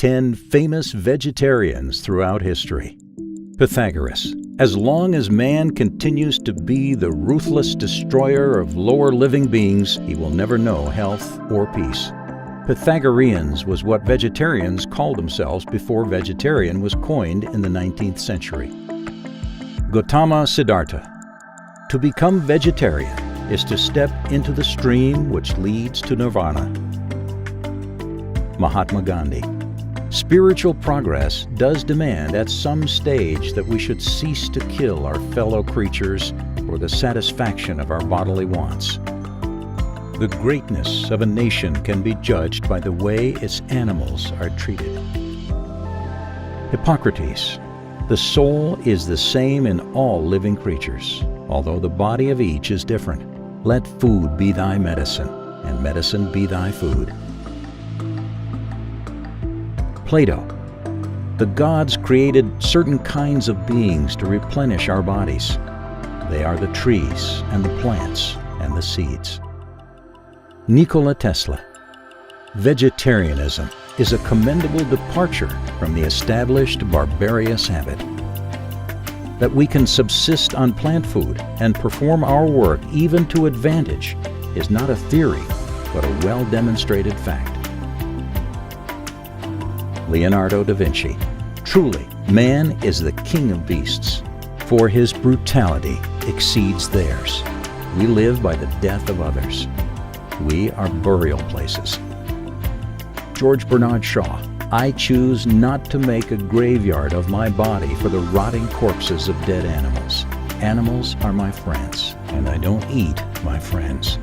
10 famous vegetarians throughout history. Pythagoras. As long as man continues to be the ruthless destroyer of lower living beings, he will never know health or peace. Pythagoreans was what vegetarians called themselves before vegetarian was coined in the 19th century. GAUTAMA SIDDHARTHA. To become vegetarian is to step into the stream which leads to nirvana. Mahatma Gandhi. Spiritual progress does demand at some stage that we should cease to kill our fellow creatures for the satisfaction of our bodily wants. The greatness of a nation can be judged by the way its animals are treated. Hippocrates. The soul is the same in all living creatures, although the body of each is different. Let food be thy medicine, and medicine be thy food. Plato. The gods created certain kinds of beings to replenish our bodies. They are the trees and the plants and the seeds. Nikola Tesla. Vegetarianism is a commendable departure from the established barbarous habit. That we can subsist on plant food and perform our work even to advantage is not a theory, but a well-demonstrated fact. Leonardo da Vinci. Truly, man is the king of beasts, for his brutality exceeds theirs. We live by the death of others. We are burial places. George Bernard Shaw. I choose not to make a graveyard of my body for the rotting corpses of dead animals. Animals are my friends, and I don't eat my friends.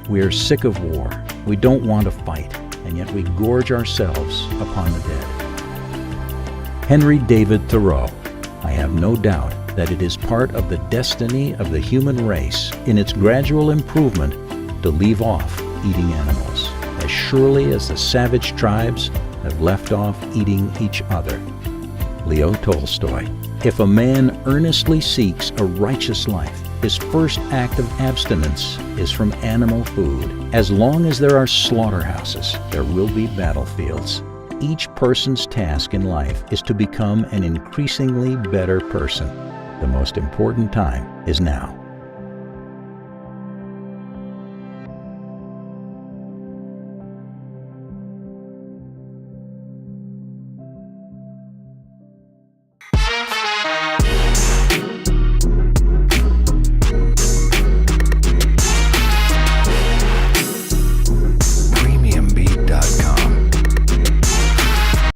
We are sick of war. We don't want to fight, and yet we gorge ourselves upon the dead. Henry David Thoreau. I have no doubt that it is part of the destiny of the human race in its gradual improvement to leave off eating animals, as surely as the savage tribes have left off eating each other. Leo Tolstoy. If a man earnestly seeks a righteous life, his first act of abstinence is from animal food. As long as there are slaughterhouses, there will be battlefields. Each person's task in life is to become an increasingly better person. The most important time is now.